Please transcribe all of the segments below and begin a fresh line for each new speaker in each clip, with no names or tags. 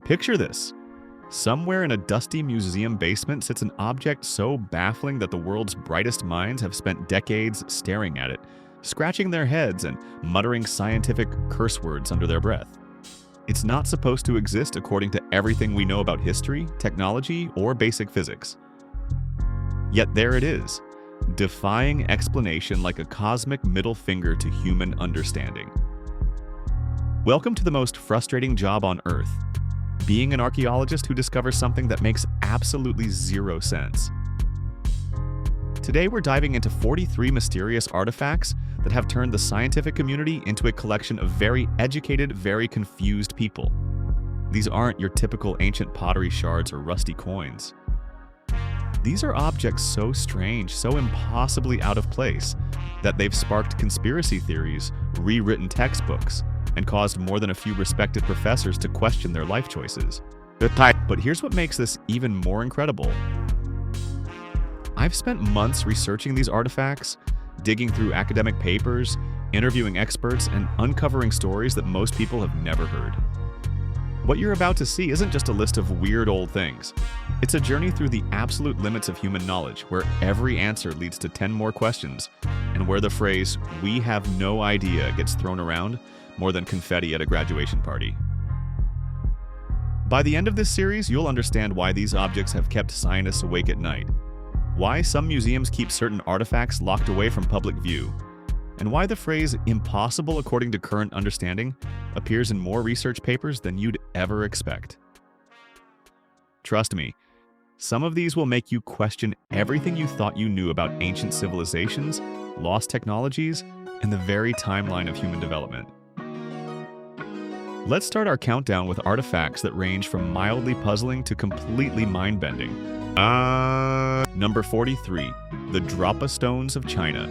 Picture this. Somewhere in a dusty museum basement sits an object so baffling that the world's brightest minds have spent decades staring at it, scratching their heads and muttering scientific curse words under their breath. It's not supposed to exist according to everything we know about history, technology, or basic physics. Yet there it is, defying explanation like a cosmic middle finger to human understanding. Welcome to the most frustrating job on Earth, being an archaeologist who discovers something that makes absolutely zero sense. Today we're diving into 43 mysterious artifacts that have turned the scientific community into a collection of very educated, very confused people. These aren't your typical ancient pottery shards or rusty coins. These are objects so strange, so impossibly out of place, that they've sparked conspiracy theories, rewritten textbooks, and caused more than a few respected professors to question their life choices. But here's what makes this even more incredible. I've spent months researching these artifacts, digging through academic papers, interviewing experts, and uncovering stories that most people have never heard. What you're about to see isn't just a list of weird old things. It's a journey through the absolute limits of human knowledge, where every answer leads to 10 more questions, and where the phrase, "we have no idea," gets thrown around more than confetti at a graduation party. By the end of this series, you'll understand why these objects have kept scientists awake at night, why some museums keep certain artifacts locked away from public view, and why the phrase "impossible according to current understanding" appears in more research papers than you'd ever expect. Trust me, some of these will make you question everything you thought you knew about ancient civilizations, lost technologies, and the very timeline of human development. Let's start our countdown with artifacts that range from mildly puzzling to completely mind-bending. Number 43, the Drapa Stones of China.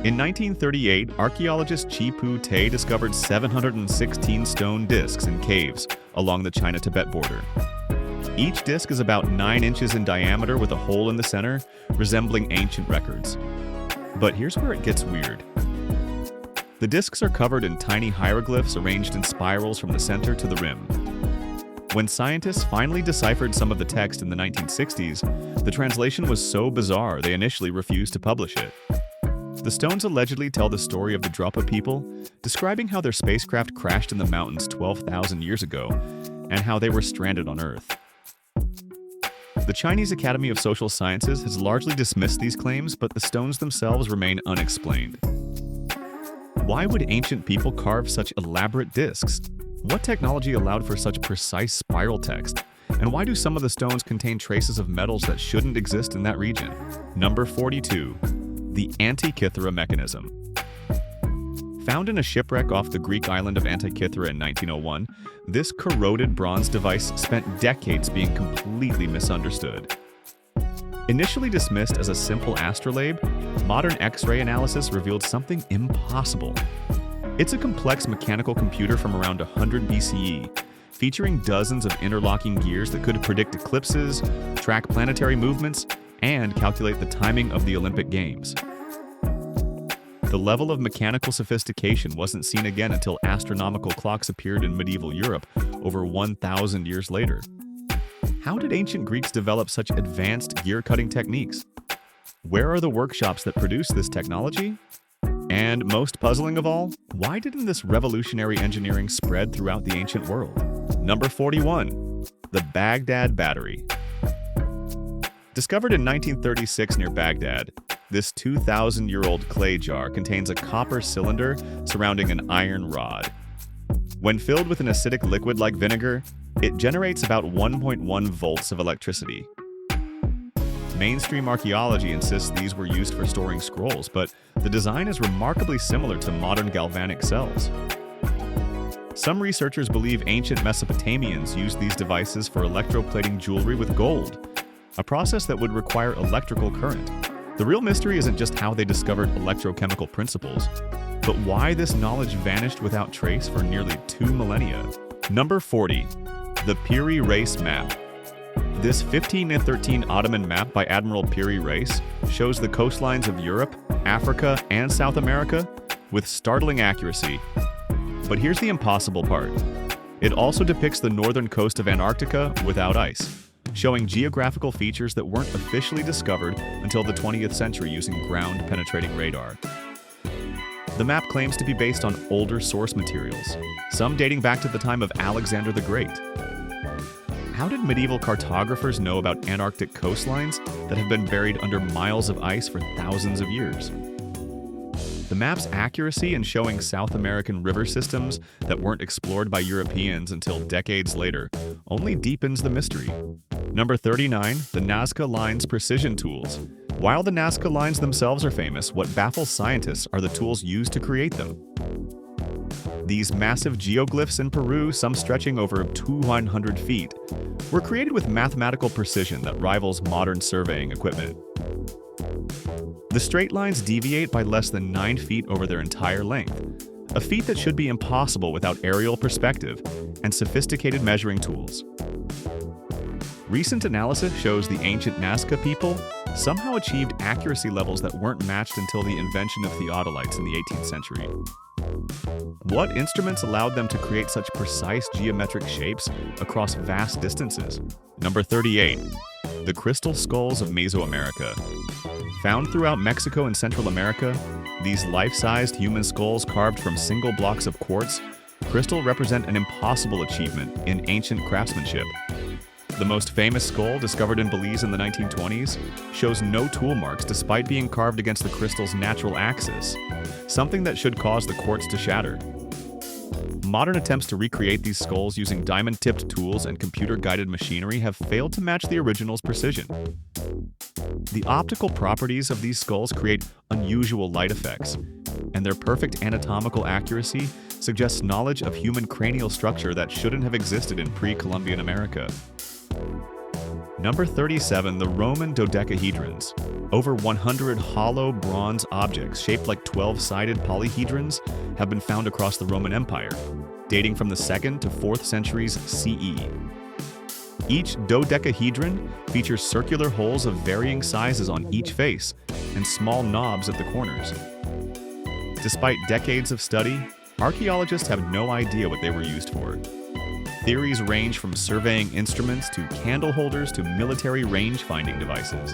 In 1938, archaeologist Chi-Pu Tay discovered 716 stone discs in caves along the China-Tibet border. Each disc is about 9 inches in diameter with a hole in the center, resembling ancient records. But here's where it gets weird. The discs are covered in tiny hieroglyphs arranged in spirals from the center to the rim. When scientists finally deciphered some of the text in the 1960s, the translation was so bizarre they initially refused to publish it. The stones allegedly tell the story of the Drapa people, describing how their spacecraft crashed in the mountains 12,000 years ago, and how they were stranded on Earth. The Chinese Academy of Social Sciences has largely dismissed these claims, but the stones themselves remain unexplained. Why would ancient people carve such elaborate discs? What technology allowed for such precise spiral text? And why do some of the stones contain traces of metals that shouldn't exist in that region? Number 42. The Antikythera mechanism. Found in a shipwreck off the Greek island of Antikythera in 1901, this corroded bronze device spent decades being completely misunderstood. Initially dismissed as a simple astrolabe, modern X-ray analysis revealed something impossible. It's a complex mechanical computer from around 100 BCE, featuring dozens of interlocking gears that could predict eclipses, track planetary movements, and calculate the timing of the Olympic Games. The level of mechanical sophistication wasn't seen again until astronomical clocks appeared in medieval Europe over 1,000 years later. How did ancient Greeks develop such advanced gear-cutting techniques? Where are the workshops that produce this technology? And most puzzling of all, why didn't this revolutionary engineering spread throughout the ancient world? Number 41. The Baghdad Battery. Discovered in 1936 near Baghdad, this 2,000-year-old clay jar contains a copper cylinder surrounding an iron rod. When filled with an acidic liquid like vinegar, it generates about 1.1 volts of electricity. Mainstream archaeology insists these were used for storing scrolls, but the design is remarkably similar to modern galvanic cells. Some researchers believe ancient Mesopotamians used these devices for electroplating jewelry with gold, a process that would require electrical current. The real mystery isn't just how they discovered electrochemical principles, but why this knowledge vanished without trace for nearly 2 millennia. Number 40. The Piri Reis Map. This 1513 Ottoman map by Admiral Piri Reis shows the coastlines of Europe, Africa, and South America with startling accuracy. But here's the impossible part. It also depicts the northern coast of Antarctica without ice, showing geographical features that weren't officially discovered until the 20th century using ground-penetrating radar. The map claims to be based on older source materials, some dating back to the time of Alexander the Great. How did medieval cartographers know about Antarctic coastlines that have been buried under miles of ice for thousands of years? The map's accuracy in showing South American river systems that weren't explored by Europeans until decades later only deepens the mystery. Number 39, the Nazca Lines precision tools. While the Nazca Lines themselves are famous, what baffles scientists are the tools used to create them. These massive geoglyphs in Peru, some stretching over 200 feet, were created with mathematical precision that rivals modern surveying equipment. The straight lines deviate by less than 9 feet over their entire length, a feat that should be impossible without aerial perspective and sophisticated measuring tools. Recent analysis shows the ancient Nazca people somehow achieved accuracy levels that weren't matched until the invention of theodolites in the 18th century. What instruments allowed them to create such precise geometric shapes across vast distances? Number 38. The crystal skulls of Mesoamerica. Found throughout Mexico and Central America, these life-sized human skulls carved from single blocks of quartz crystal represent an impossible achievement in ancient craftsmanship. The most famous skull, discovered in Belize in the 1920s, shows no tool marks despite being carved against the crystal's natural axis, something that should cause the quartz to shatter. Modern attempts to recreate these skulls using diamond-tipped tools and computer-guided machinery have failed to match the original's precision. The optical properties of these skulls create unusual light effects, and their perfect anatomical accuracy suggests knowledge of human cranial structure that shouldn't have existed in pre-Columbian America. Number 37, the Roman dodecahedrons. Over 100 hollow bronze objects shaped like 12-sided polyhedrons have been found across the Roman Empire, dating from the 2nd to 4th centuries CE. Each dodecahedron features circular holes of varying sizes on each face and small knobs at the corners. Despite decades of study, archaeologists have no idea what they were used for. Theories range from surveying instruments to candle holders to military range-finding devices.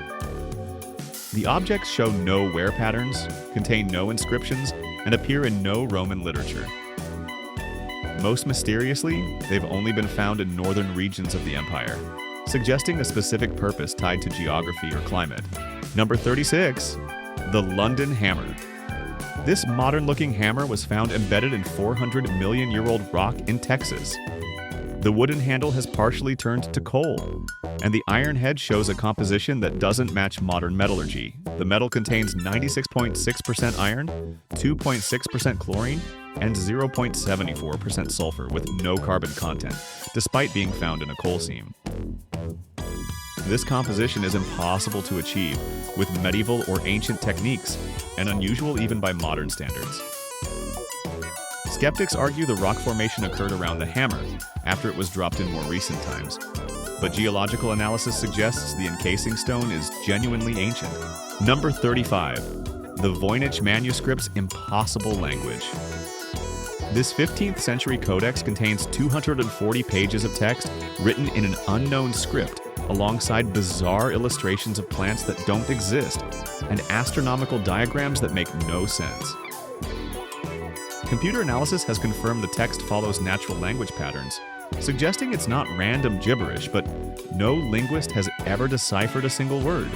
The objects show no wear patterns, contain no inscriptions, and appear in no Roman literature. Most mysteriously, they've only been found in northern regions of the empire, suggesting a specific purpose tied to geography or climate. Number 36, the London Hammer. This modern-looking hammer was found embedded in 400-million-year-old rock in Texas. The wooden handle has partially turned to coal, and the iron head shows a composition that doesn't match modern metallurgy. The metal contains 96.6% iron, 2.6% chlorine, and 0.74% sulfur with no carbon content, despite being found in a coal seam. This composition is impossible to achieve with medieval or ancient techniques, and unusual even by modern standards. Skeptics argue the rock formation occurred around the hammer, after it was dropped in more recent times. But geological analysis suggests the encasing stone is genuinely ancient. Number 35. The Voynich manuscript's impossible language. This 15th century codex contains 240 pages of text written in an unknown script, alongside bizarre illustrations of plants that don't exist, and astronomical diagrams that make no sense. Computer analysis has confirmed the text follows natural language patterns, suggesting it's not random gibberish, but no linguist has ever deciphered a single word.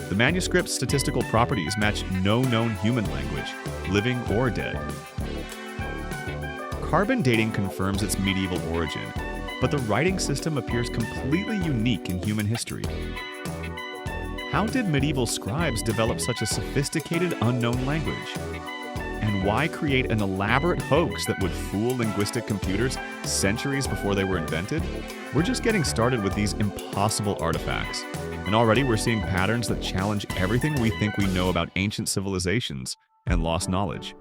The manuscript's statistical properties match no known human language, living or dead. Carbon dating confirms its medieval origin, but the writing system appears completely unique in human history. How did medieval scribes develop such a sophisticated unknown language? And why create an elaborate hoax that would fool linguistic computers centuries before they were invented? We're just getting started with these impossible artifacts, and already we're seeing patterns that challenge everything we think we know about ancient civilizations and lost knowledge.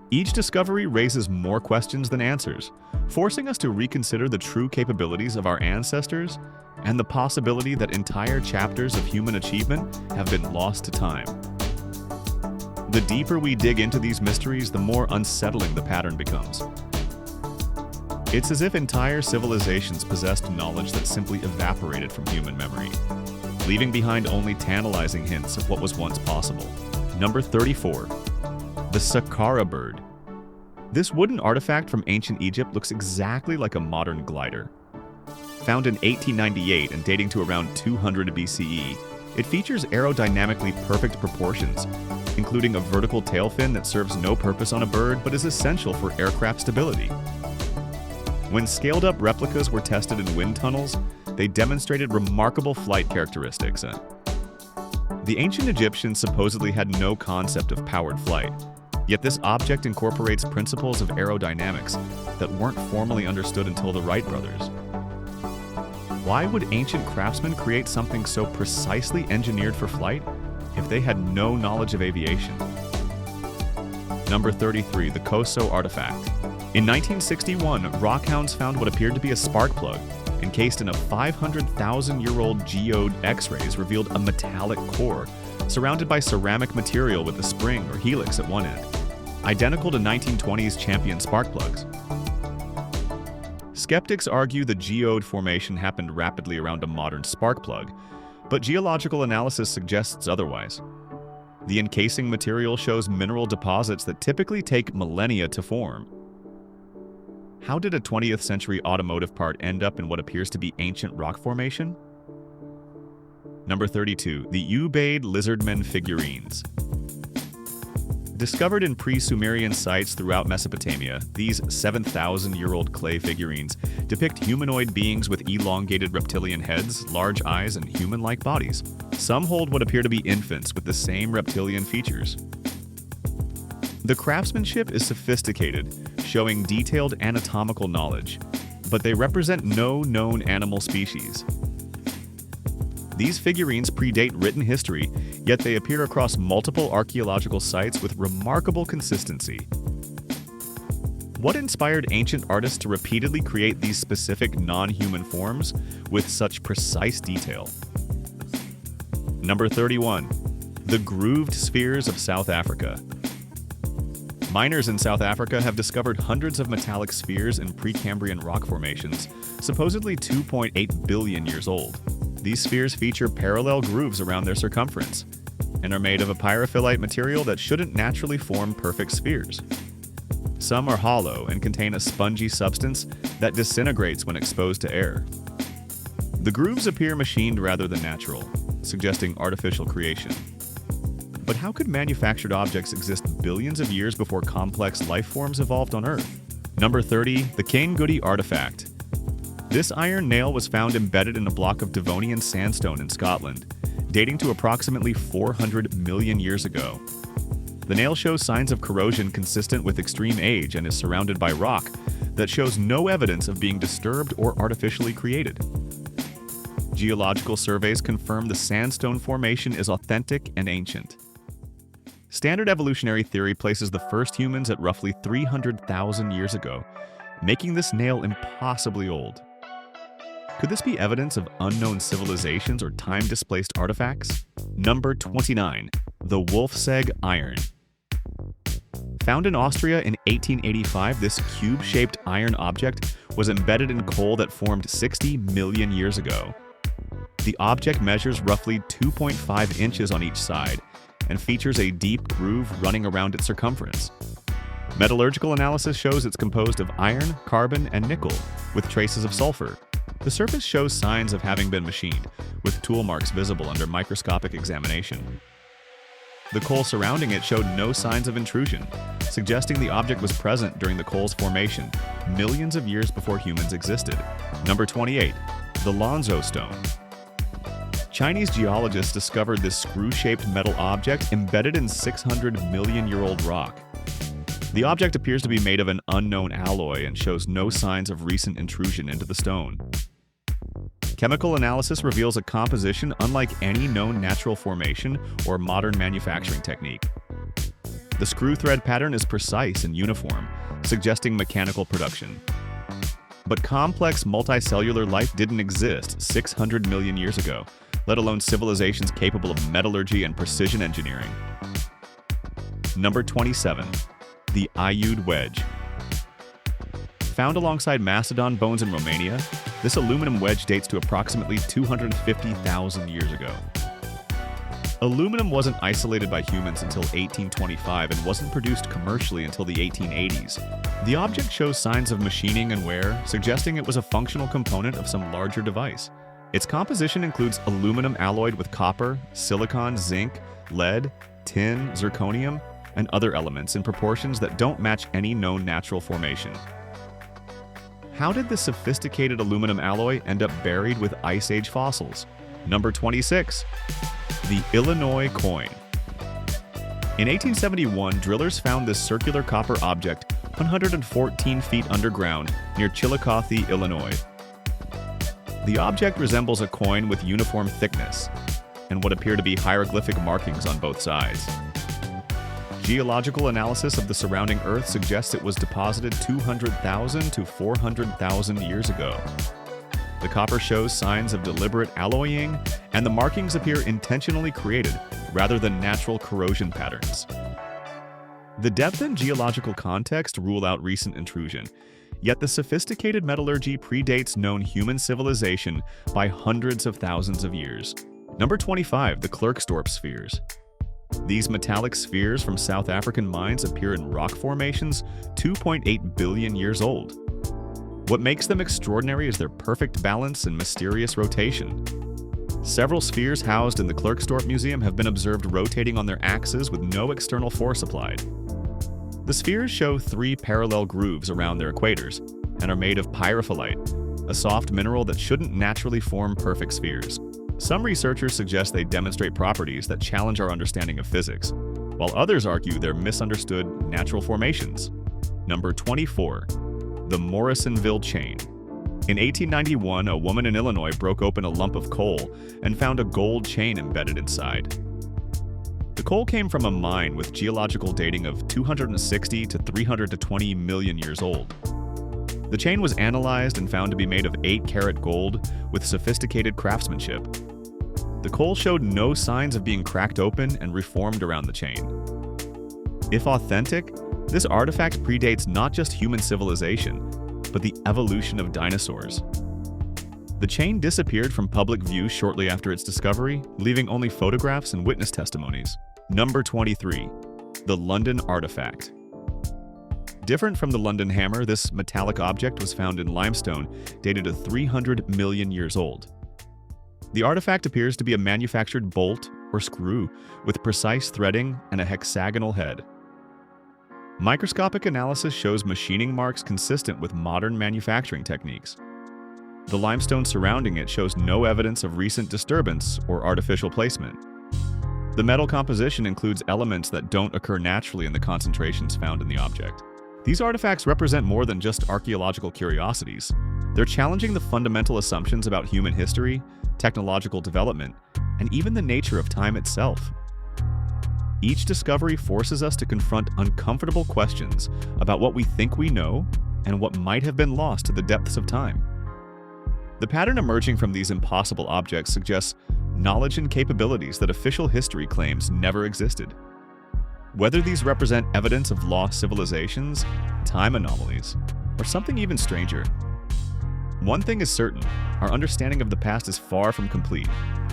Each discovery raises more questions than answers, forcing us to reconsider the true capabilities of our ancestors and the possibility that entire chapters of human achievement have been lost to time. The deeper we dig into these mysteries, the more unsettling the pattern becomes. It's as if entire civilizations possessed knowledge that simply evaporated from human memory, leaving behind only tantalizing hints of what was once possible. Number 34. The Saqqara bird. This wooden artifact from ancient Egypt looks exactly like a modern glider. Found in 1898 and dating to around 200 BCE, it features aerodynamically perfect proportions, including a vertical tail fin that serves no purpose on a bird but is essential for aircraft stability. When scaled-up replicas were tested in wind tunnels, they demonstrated remarkable flight characteristics. The ancient Egyptians supposedly had no concept of powered flight, yet this object incorporates principles of aerodynamics that weren't formally understood until the Wright brothers. Why would ancient craftsmen create something so precisely engineered for flight if they had no knowledge of aviation? Number 33. The Koso artifact. In 1961, rockhounds found what appeared to be a spark plug, encased in a 500,000-year-old geode X-rays revealed a metallic core surrounded by ceramic material with a spring or helix at one end, identical to 1920s champion spark plugs. Skeptics argue the geode formation happened rapidly around a modern spark plug, but geological analysis suggests otherwise. The encasing material shows mineral deposits that typically take millennia to form. How did a 20th century automotive part end up in what appears to be ancient rock formation? Number 32. The Ubaid lizardmen figurines. Discovered in pre-Sumerian sites throughout Mesopotamia, these 7,000-year-old clay figurines depict humanoid beings with elongated reptilian heads, large eyes, and human-like bodies. Some hold what appear to be infants with the same reptilian features. The craftsmanship is sophisticated, showing detailed anatomical knowledge, but they represent no known animal species. These figurines predate written history, yet they appear across multiple archaeological sites with remarkable consistency. What inspired ancient artists to repeatedly create these specific non-human forms with such precise detail? Number 31. The grooved spheres of South Africa. Miners in South Africa have discovered hundreds of metallic spheres in Precambrian rock formations, supposedly 2.8 billion years old. These spheres feature parallel grooves around their circumference and are made of a pyrophyllite material that shouldn't naturally form perfect spheres. Some are hollow and contain a spongy substance that disintegrates when exposed to air. The grooves appear machined rather than natural, suggesting artificial creation. But how could manufactured objects exist billions of years before complex life forms evolved on Earth? Number 30. The Caingudi artifact. This iron nail was found embedded in a block of Devonian sandstone in Scotland, dating to approximately 400 million years ago. The nail shows signs of corrosion consistent with extreme age and is surrounded by rock that shows no evidence of being disturbed or artificially created. Geological surveys confirm the sandstone formation is authentic and ancient. Standard evolutionary theory places the first humans at roughly 300,000 years ago, making this nail impossibly old. Could this be evidence of unknown civilizations or time-displaced artifacts? Number 29. The Wolfsegg iron. Found in Austria in 1885, this cube-shaped iron object was embedded in coal that formed 60 million years ago. The object measures roughly 2.5 inches on each side and features a deep groove running around its circumference. Metallurgical analysis shows it's composed of iron, carbon, and nickel, with traces of sulfur. The surface shows signs of having been machined, with tool marks visible under microscopic examination. The coal surrounding it showed no signs of intrusion, suggesting the object was present during the coal's formation, millions of years before humans existed. Number 28. The Lanzhou stone. Chinese geologists discovered this screw-shaped metal object embedded in 600-million-year-old rock. The object appears to be made of an unknown alloy and shows no signs of recent intrusion into the stone. Chemical analysis reveals a composition unlike any known natural formation or modern manufacturing technique. The screw thread pattern is precise and uniform, suggesting mechanical production. But complex multicellular life didn't exist 600 million years ago, let alone civilizations capable of metallurgy and precision engineering. Number 27. The Ayud wedge. Found alongside mastodon bones in Romania, this aluminum wedge dates to approximately 250,000 years ago. Aluminum wasn't isolated by humans until 1825 and wasn't produced commercially until the 1880s. The object shows signs of machining and wear, suggesting it was a functional component of some larger device. Its composition includes aluminum alloyed with copper, silicon, zinc, lead, tin, zirconium, and other elements in proportions that don't match any known natural formation. How did this sophisticated aluminum alloy end up buried with Ice Age fossils? Number 26. The Illinois coin. In 1871, drillers found this circular copper object 114 feet underground near Chillicothe, Illinois. The object resembles a coin with uniform thickness and what appear to be hieroglyphic markings on both sides. Geological analysis of the surrounding Earth suggests it was deposited 200,000 to 400,000 years ago. The copper shows signs of deliberate alloying, and the markings appear intentionally created rather than natural corrosion patterns. The depth and geological context rule out recent intrusion, yet the sophisticated metallurgy predates known human civilization by hundreds of thousands of years. Number 25. The Klerksdorp spheres. These metallic spheres from South African mines appear in rock formations 2.8 billion years old. What makes them extraordinary is their perfect balance and mysterious rotation. Several spheres housed in the Klerksdorp Museum have been observed rotating on their axes with no external force applied. The spheres show 3 parallel grooves around their equators and are made of pyrophyllite, a soft mineral that shouldn't naturally form perfect spheres. Some researchers suggest they demonstrate properties that challenge our understanding of physics, while others argue they're misunderstood natural formations. Number 24. The Morrisonville chain. In 1891, a woman in Illinois broke open a lump of coal and found a gold chain embedded inside. The coal came from a mine with geological dating of 260 to 320 million years old. The chain was analyzed and found to be made of 8-karat gold with sophisticated craftsmanship. The coal showed no signs of being cracked open and reformed around the chain. If authentic, this artifact predates not just human civilization, but the evolution of dinosaurs. The chain disappeared from public view shortly after its discovery, leaving only photographs and witness testimonies. Number 23. The London artifact. Different from the London hammer, this metallic object was found in limestone dated to 300 million years old. The artifact appears to be a manufactured bolt or screw with precise threading and a hexagonal head. Microscopic analysis shows machining marks consistent with modern manufacturing techniques. The limestone surrounding it shows no evidence of recent disturbance or artificial placement. The metal composition includes elements that don't occur naturally in the concentrations found in the object. These artifacts represent more than just archaeological curiosities. They're challenging the fundamental assumptions about human history, technological development, and even the nature of time itself. Each discovery forces us to confront uncomfortable questions about what we think we know and what might have been lost to the depths of time. The pattern emerging from these impossible objects suggests knowledge and capabilities that official history claims never existed. Whether these represent evidence of lost civilizations, time anomalies, or something even stranger. One thing is certain, our understanding of the past is far from complete.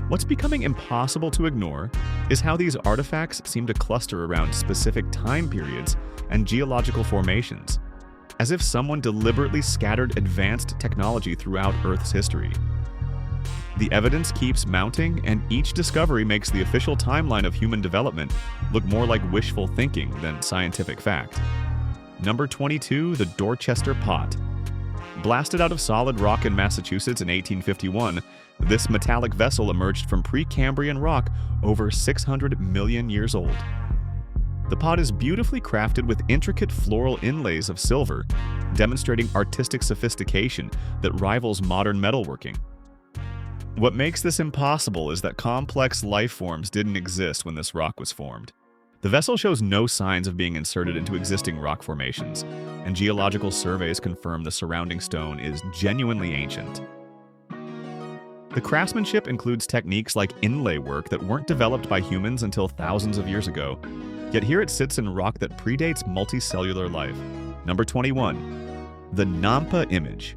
What's becoming impossible to ignore is how these artifacts seem to cluster around specific time periods and geological formations, as if someone deliberately scattered advanced technology throughout Earth's history. The evidence keeps mounting, and each discovery makes the official timeline of human development look more like wishful thinking than scientific fact. Number 22. The Dorchester Pot. Blasted out of solid rock in Massachusetts in 1851, this metallic vessel emerged from Precambrian rock over 600 million years old. The pot is beautifully crafted with intricate floral inlays of silver, demonstrating artistic sophistication that rivals modern metalworking. What makes this impossible is that complex life forms didn't exist when this rock was formed. The vessel shows no signs of being inserted into existing rock formations, and geological surveys confirm the surrounding stone is genuinely ancient. The craftsmanship includes techniques like inlay work that weren't developed by humans until thousands of years ago, yet here it sits in rock that predates multicellular life. Number 21. The Nampa image.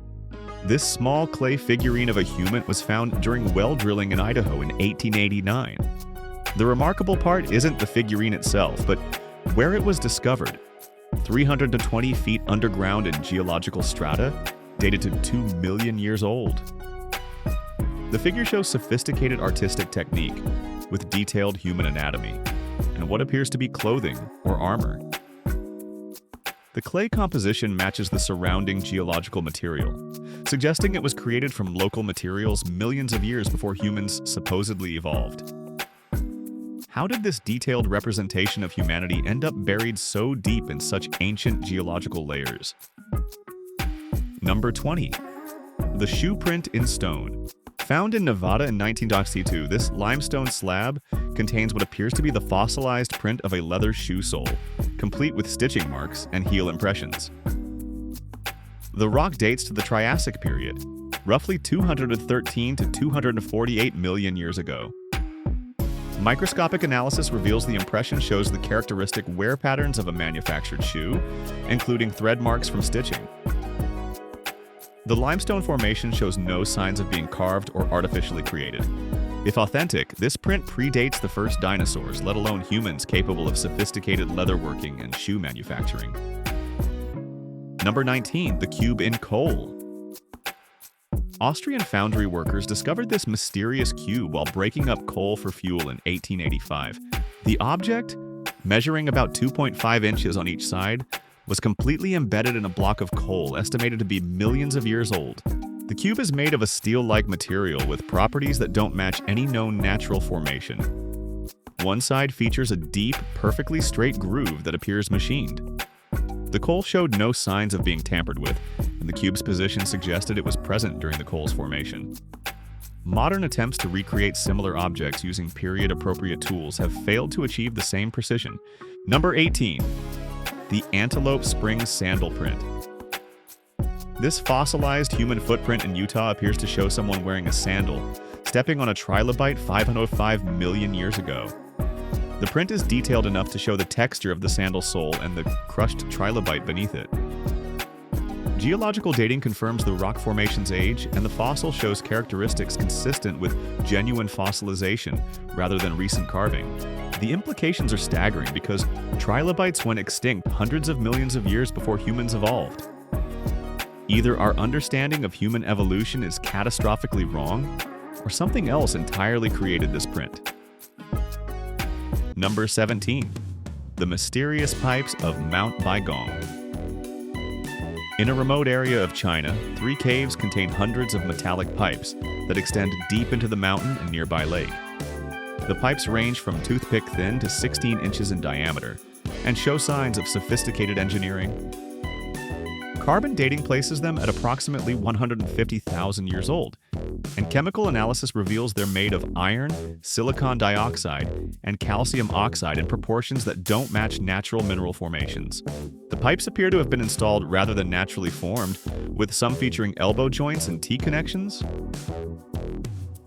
This small clay figurine of a human was found during well drilling in Idaho in 1889. The remarkable part isn't the figurine itself, but where it was discovered. 320 feet underground in geological strata, dated to 2 million years old. The figure shows sophisticated artistic technique with detailed human anatomy and what appears to be clothing or armor. The clay composition matches the surrounding geological material, suggesting it was created from local materials millions of years before humans supposedly evolved. How did this detailed representation of humanity end up buried so deep in such ancient geological layers? Number 20. The shoe print in stone. Found in Nevada in 1962, this limestone slab contains what appears to be the fossilized print of a leather shoe sole, complete with stitching marks and heel impressions. The rock dates to the Triassic period, roughly 213 to 248 million years ago. Microscopic analysis reveals the impression shows the characteristic wear patterns of a manufactured shoe, including thread marks from stitching. The limestone formation shows no signs of being carved or artificially created. If authentic, this print predates the first dinosaurs, let alone humans capable of sophisticated leatherworking and shoe manufacturing. Number 19. The cube in coal. Austrian foundry workers discovered this mysterious cube while breaking up coal for fuel in 1885. The object, measuring about 2.5 inches on each side, was completely embedded in a block of coal estimated to be millions of years old. The cube is made of a steel-like material with properties that don't match any known natural formation. One side features a deep, perfectly straight groove that appears machined. The coal showed no signs of being tampered with, and the cube's position suggested it was present during the coal's formation. Modern attempts to recreate similar objects using period-appropriate tools have failed to achieve the same precision. Number 18. The Antelope Springs Sandal Print. This fossilized human footprint in Utah appears to show someone wearing a sandal, stepping on a trilobite 505 million years ago. The print is detailed enough to show the texture of the sandal sole and the crushed trilobite beneath it. Geological dating confirms the rock formation's age, and the fossil shows characteristics consistent with genuine fossilization rather than recent carving. The implications are staggering because trilobites went extinct hundreds of millions of years before humans evolved. Either our understanding of human evolution is catastrophically wrong, or something else entirely created this print. Number 17. The Mysterious Pipes of Mount Baigong. In a remote area of China, 3 caves contain hundreds of metallic pipes that extend deep into the mountain and nearby lake. The pipes range from toothpick thin to 16 inches in diameter and show signs of sophisticated engineering. Carbon dating places them at approximately 150,000 years old, and chemical analysis reveals they're made of iron, silicon dioxide, and calcium oxide in proportions that don't match natural mineral formations. The pipes appear to have been installed rather than naturally formed, with some featuring elbow joints and T-connections.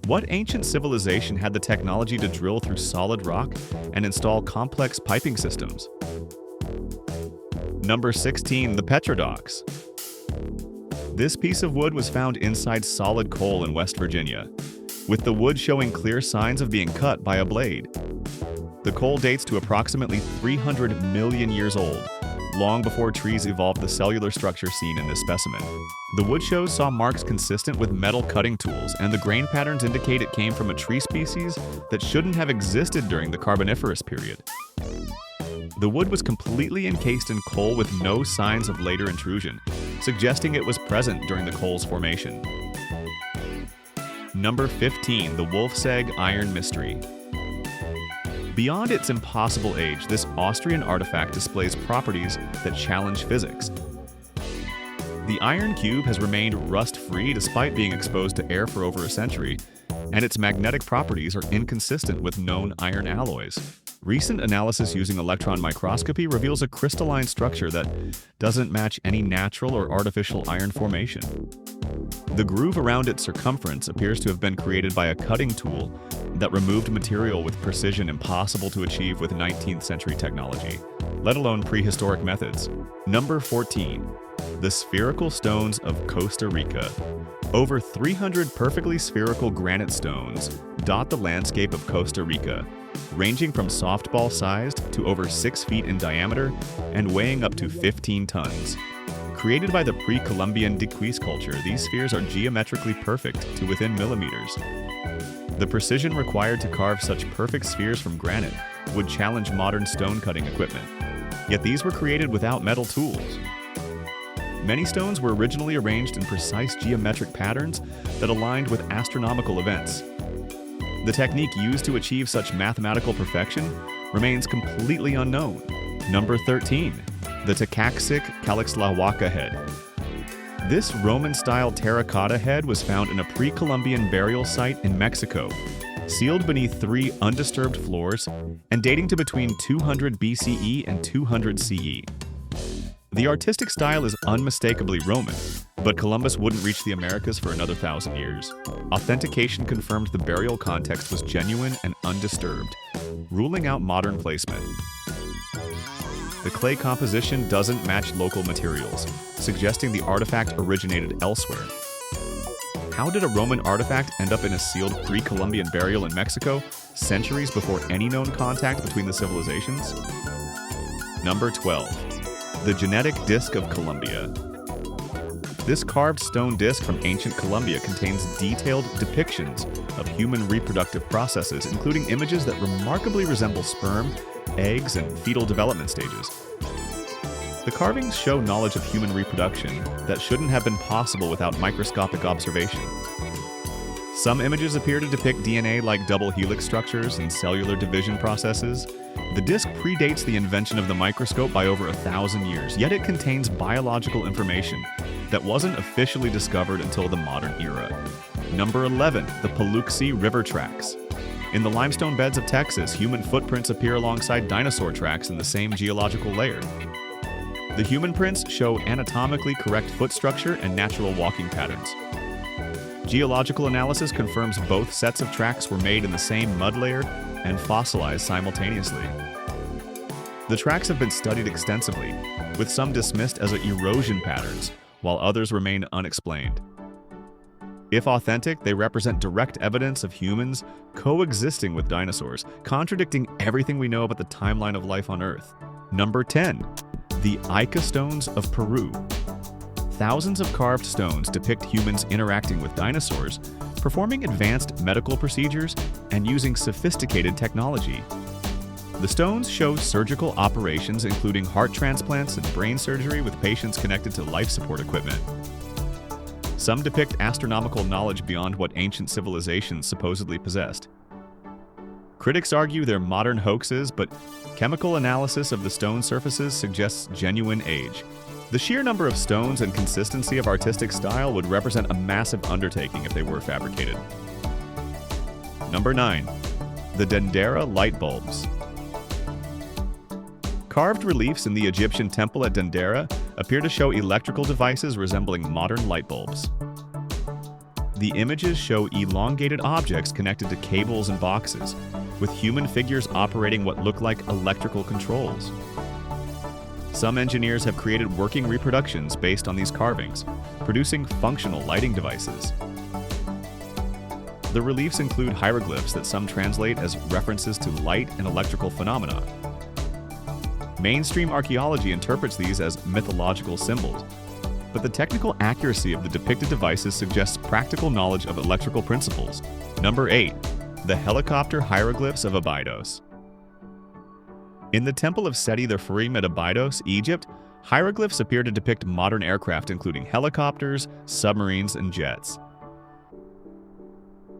What ancient civilization had the technology to drill through solid rock and install complex piping systems? Number 16. The Petrodox. This piece of wood was found inside solid coal in West Virginia, with the wood showing clear signs of being cut by a blade. The coal dates to approximately 300 million years old, long before trees evolved the cellular structure seen in this specimen. The wood shows saw marks consistent with metal cutting tools, and the grain patterns indicate it came from a tree species that shouldn't have existed during the Carboniferous period. The wood was completely encased in coal with no signs of later intrusion, suggesting it was present during the coal's formation. Number 15. The Wolf's Egg Iron Mystery. Beyond its impossible age, this Austrian artifact displays properties that challenge physics. The iron cube has remained rust-free despite being exposed to air for over a century, and its magnetic properties are inconsistent with known iron alloys. Recent analysis using electron microscopy reveals a crystalline structure that doesn't match any natural or artificial iron formation. The groove around its circumference appears to have been created by a cutting tool that removed material with precision impossible to achieve with 19th century technology. let alone prehistoric methods. Number 14. The spherical stones of Costa Rica. Over 300 perfectly spherical granite stones dot the landscape of Costa Rica, ranging from softball-sized to over 6 feet in diameter and weighing up to 15 tons. Created by the pre-Columbian Diquis culture, these spheres are geometrically perfect to within millimeters. The precision required to carve such perfect spheres from granite would challenge modern stone-cutting equipment. Yet these were created without metal tools. Many stones were originally arranged in precise geometric patterns that aligned with astronomical events. The technique used to achieve such mathematical perfection remains completely unknown. Number 13. The Takaxic Calixtlahuaca head. This Roman-style terracotta head was found in a pre-Columbian burial site in Mexico, sealed beneath 3 undisturbed floors and dating to between 200 BCE and 200 CE. The artistic style is unmistakably Roman, but Columbus wouldn't reach the Americas for another 1,000 years. Authentication confirmed the burial context was genuine and undisturbed, ruling out modern placement. The clay composition doesn't match local materials, suggesting the artifact originated elsewhere. How did a Roman artifact end up in a sealed pre-Columbian burial in Mexico, centuries before any known contact between the civilizations? Number 12. The Genetic Disc of Columbia. This carved stone disc from ancient Columbia contains detailed depictions of human reproductive processes, including images that remarkably resemble sperm, eggs, and fetal development stages. The carvings show knowledge of human reproduction that shouldn't have been possible without microscopic observation. Some images appear to depict DNA-like double helix structures and cellular division processes. The disc predates the invention of the microscope by over 1,000 years, yet it contains biological information that wasn't officially discovered until the modern era. Number 11. The Paluxy River Tracks. In the limestone beds of Texas, human footprints appear alongside dinosaur tracks in the same geological layer. The human prints show anatomically correct foot structure and natural walking patterns. Geological analysis confirms both sets of tracks were made in the same mud layer and fossilized simultaneously. The tracks have been studied extensively, with some dismissed as erosion patterns, while others remain unexplained. If authentic, they represent direct evidence of humans coexisting with dinosaurs, contradicting everything we know about the timeline of life on Earth. Number 10. The Ica Stones of Peru. Thousands of carved stones depict humans interacting with dinosaurs, performing advanced medical procedures, and using sophisticated technology. The stones show surgical operations including heart transplants and brain surgery with patients connected to life support equipment. Some depict astronomical knowledge beyond what ancient civilizations supposedly possessed. Critics argue they're modern hoaxes, but chemical analysis of the stone surfaces suggests genuine age. The sheer number of stones and consistency of artistic style would represent a massive undertaking if they were fabricated. Number 9. The Dendera light bulbs. Carved reliefs in the Egyptian temple at Dendera appear to show electrical devices resembling modern light bulbs. The images show elongated objects connected to cables and boxes, with human figures operating what look like electrical controls. Some engineers have created working reproductions based on these carvings, producing functional lighting devices. The reliefs include hieroglyphs that some translate as references to light and electrical phenomena. Mainstream archaeology interprets these as mythological symbols, but the technical accuracy of the depicted devices suggests practical knowledge of electrical principles. Number 8. The helicopter hieroglyphs of Abydos. In the Temple of Seti the Pharim at Abydos, Egypt, hieroglyphs appear to depict modern aircraft including helicopters, submarines, and jets.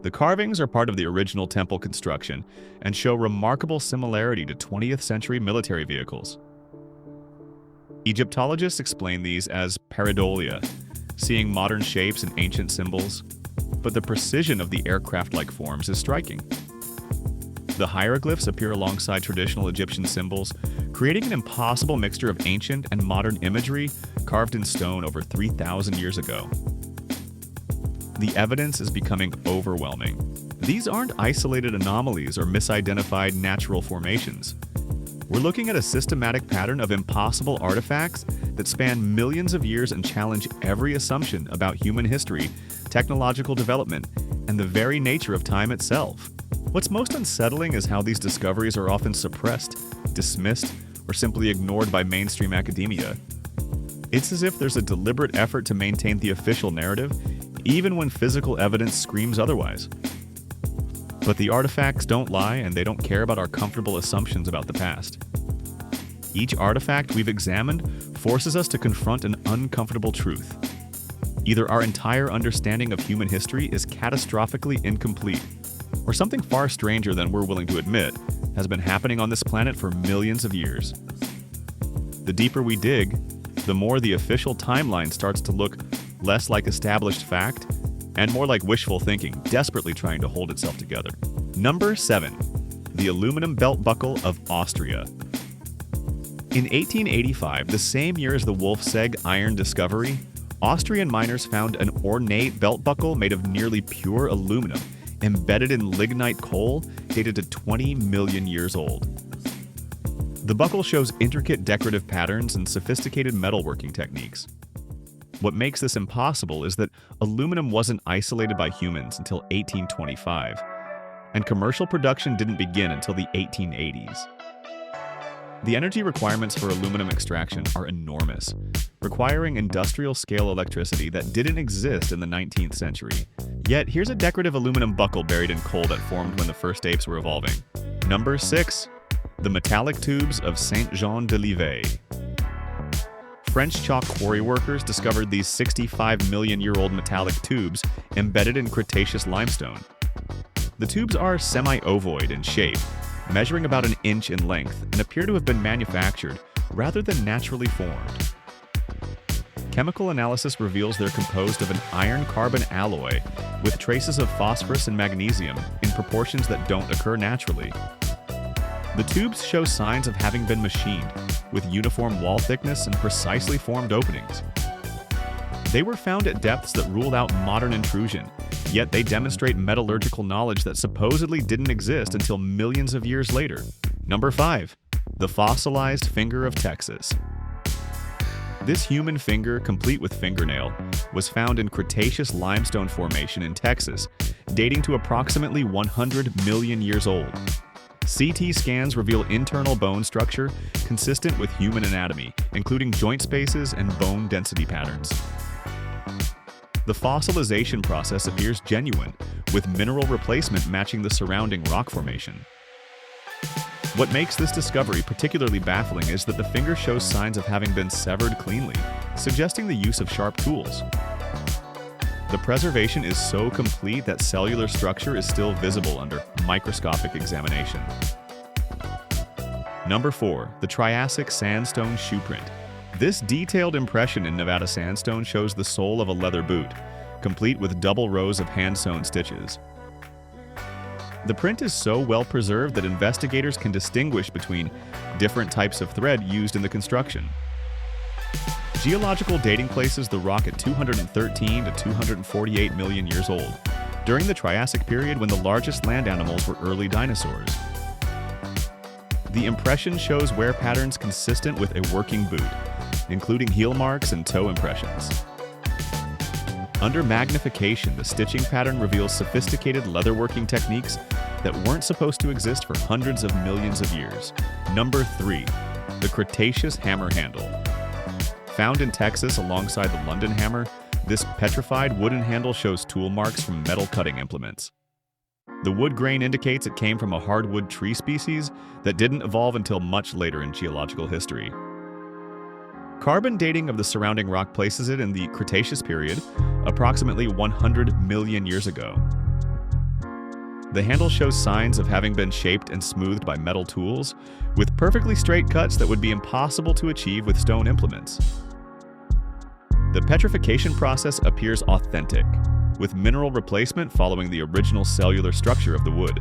The carvings are part of the original temple construction and show remarkable similarity to 20th century military vehicles. Egyptologists explain these as pareidolia, seeing modern shapes and ancient symbols, but the precision of the aircraft-like forms is striking. The hieroglyphs appear alongside traditional Egyptian symbols, creating an impossible mixture of ancient and modern imagery carved in stone over 3,000 years ago. The evidence is becoming overwhelming. These aren't isolated anomalies or misidentified natural formations. We're looking at a systematic pattern of impossible artifacts that span millions of years and challenge every assumption about human history, technological development, and the very nature of time itself. What's most unsettling is how these discoveries are often suppressed, dismissed, or simply ignored by mainstream academia. It's as if there's a deliberate effort to maintain the official narrative, even when physical evidence screams otherwise. But the artifacts don't lie, and they don't care about our comfortable assumptions about the past. Each artifact we've examined forces us to confront an uncomfortable truth. Either our entire understanding of human history is catastrophically incomplete, or something far stranger than we're willing to admit has been happening on this planet for millions of years. The deeper we dig, the more the official timeline starts to look less like established fact and more like wishful thinking, desperately trying to hold itself together. Number 7. The aluminum belt buckle of Austria. In 1885, the same year as the Wolfsegg iron discovery, Austrian miners found an ornate belt buckle made of nearly pure aluminum, embedded in lignite coal, dated to 20 million years old. The buckle shows intricate decorative patterns and sophisticated metalworking techniques. What makes this impossible is that aluminum wasn't isolated by humans until 1825, and commercial production didn't begin until the 1880s. The energy requirements for aluminum extraction are enormous, requiring industrial-scale electricity that didn't exist in the 19th century. Yet, here's a decorative aluminum buckle buried in coal that formed when the first apes were evolving. Number 6. The metallic tubes of Saint-Jean-de-Livet. French chalk quarry workers discovered these 65-million-year-old metallic tubes embedded in Cretaceous limestone. The tubes are semi-ovoid in shape, measuring about an inch in length, and appear to have been manufactured rather than naturally formed. Chemical analysis reveals they're composed of an iron-carbon alloy with traces of phosphorus and magnesium in proportions that don't occur naturally. The tubes show signs of having been machined, with uniform wall thickness and precisely formed openings. They were found at depths that ruled out modern intrusion, yet they demonstrate metallurgical knowledge that supposedly didn't exist until millions of years later. Number 5. The fossilized finger of Texas. This human finger, complete with fingernail, was found in Cretaceous limestone formation in Texas, dating to approximately 100 million years old. CT scans reveal internal bone structure consistent with human anatomy, including joint spaces and bone density patterns. The fossilization process appears genuine, with mineral replacement matching the surrounding rock formation. What makes this discovery particularly baffling is that the finger shows signs of having been severed cleanly, suggesting the use of sharp tools. The preservation is so complete that cellular structure is still visible under microscopic examination. Number 4. The Triassic sandstone shoe print. This detailed impression in Nevada sandstone shows the sole of a leather boot, complete with double rows of hand-sewn stitches. The print is so well preserved that investigators can distinguish between different types of thread used in the construction. Geological dating places the rock at 213 to 248 million years old, during the Triassic period when the largest land animals were early dinosaurs. The impression shows wear patterns consistent with a working boot, including heel marks and toe impressions. Under magnification, the stitching pattern reveals sophisticated leatherworking techniques that weren't supposed to exist for hundreds of millions of years. Number 3. The Cretaceous hammer handle. Found in Texas alongside the London hammer, this petrified wooden handle shows tool marks from metal cutting implements. The wood grain indicates it came from a hardwood tree species that didn't evolve until much later in geological history. Carbon dating of the surrounding rock places it in the Cretaceous period, approximately 100 million years ago. The handle shows signs of having been shaped and smoothed by metal tools, with perfectly straight cuts that would be impossible to achieve with stone implements. The petrification process appears authentic, with mineral replacement following the original cellular structure of the wood.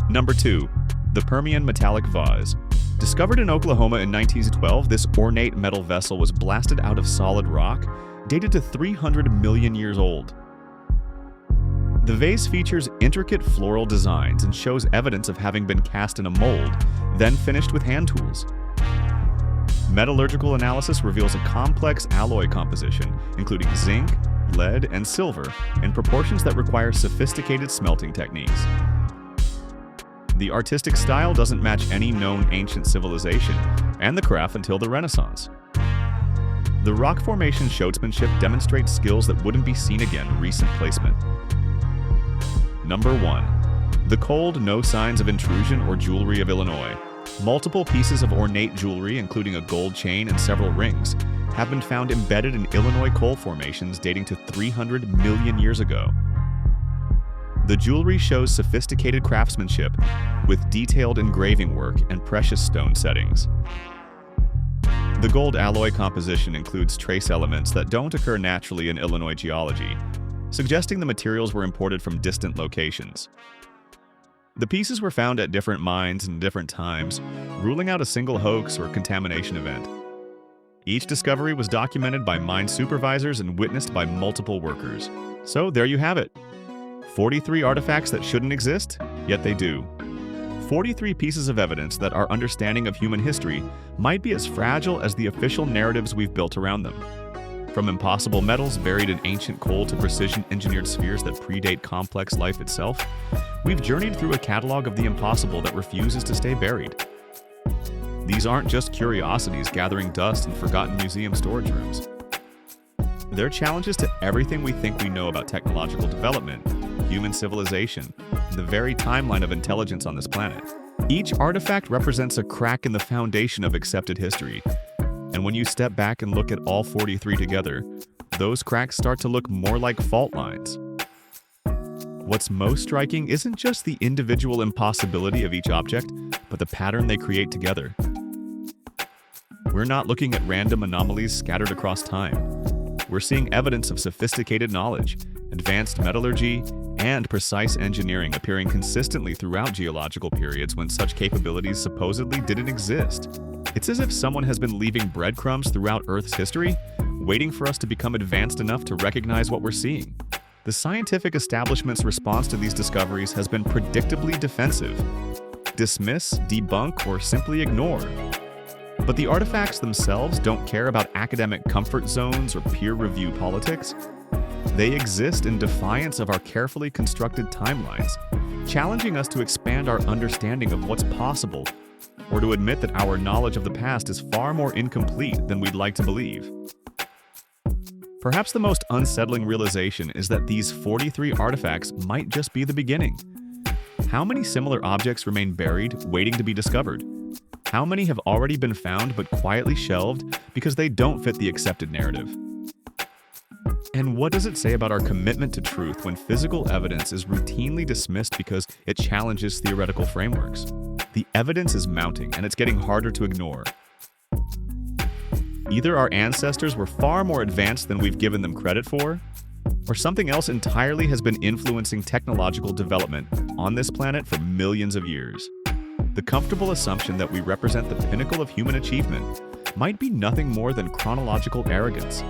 Number 2. The Permian metallic vase. Discovered in Oklahoma in 1912, this ornate metal vessel was blasted out of solid rock, dated to 300 million years old. The vase features intricate floral designs and shows evidence of having been cast in a mold, then finished with hand tools. Metallurgical analysis reveals a complex alloy composition, including zinc, lead, and silver, in proportions that require sophisticated smelting techniques. The artistic style doesn't match any known ancient civilization, and the craft until the Renaissance. The rock formation showsmanship demonstrates skills that wouldn't be seen again in recent placement. Number 1. The cold, no signs of intrusion or jewelry of Illinois. Multiple pieces of ornate jewelry, including a gold chain and several rings, have been found embedded in Illinois coal formations dating to 300 million years ago. The jewelry shows sophisticated craftsmanship with detailed engraving work and precious stone settings. The gold alloy composition includes trace elements that don't occur naturally in Illinois geology, suggesting the materials were imported from distant locations. The pieces were found at different mines and different times, ruling out a single hoax or contamination event. Each discovery was documented by mine supervisors and witnessed by multiple workers. So there you have it. 43 artifacts that shouldn't exist, yet they do. 43 pieces of evidence that our understanding of human history might be as fragile as the official narratives we've built around them. From impossible metals buried in ancient coal to precision-engineered spheres that predate complex life itself, we've journeyed through a catalog of the impossible that refuses to stay buried. These aren't just curiosities gathering dust in forgotten museum storage rooms. They're challenges to everything we think we know about technological development, human civilization, and the very timeline of intelligence on this planet. Each artifact represents a crack in the foundation of accepted history. And when you step back and look at all 43 together, those cracks start to look more like fault lines. What's most striking isn't just the individual impossibility of each object, but the pattern they create together. We're not looking at random anomalies scattered across time. We're seeing evidence of sophisticated knowledge, advanced metallurgy, and precise engineering appearing consistently throughout geological periods when such capabilities supposedly didn't exist. It's as if someone has been leaving breadcrumbs throughout Earth's history, waiting for us to become advanced enough to recognize what we're seeing. The scientific establishment's response to these discoveries has been predictably defensive. Dismiss, debunk, or simply ignore. But the artifacts themselves don't care about academic comfort zones or peer review politics. They exist in defiance of our carefully constructed timelines, challenging us to expand our understanding of what's possible, or to admit that our knowledge of the past is far more incomplete than we'd like to believe. Perhaps the most unsettling realization is that these 43 artifacts might just be the beginning. How many similar objects remain buried, waiting to be discovered? How many have already been found but quietly shelved because they don't fit the accepted narrative? And what does it say about our commitment to truth when physical evidence is routinely dismissed because it challenges theoretical frameworks? The evidence is mounting, and it's getting harder to ignore. Either our ancestors were far more advanced than we've given them credit for, or something else entirely has been influencing technological development on this planet for millions of years. The comfortable assumption that we represent the pinnacle of human achievement might be nothing more than chronological arrogance.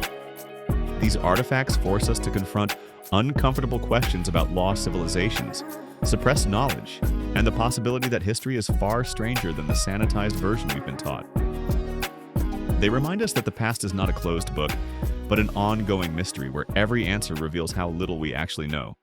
These artifacts force us to confront uncomfortable questions about lost civilizations, suppressed knowledge, and the possibility that history is far stranger than the sanitized version we've been taught. They remind us that the past is not a closed book, but an ongoing mystery where every answer reveals how little we actually know.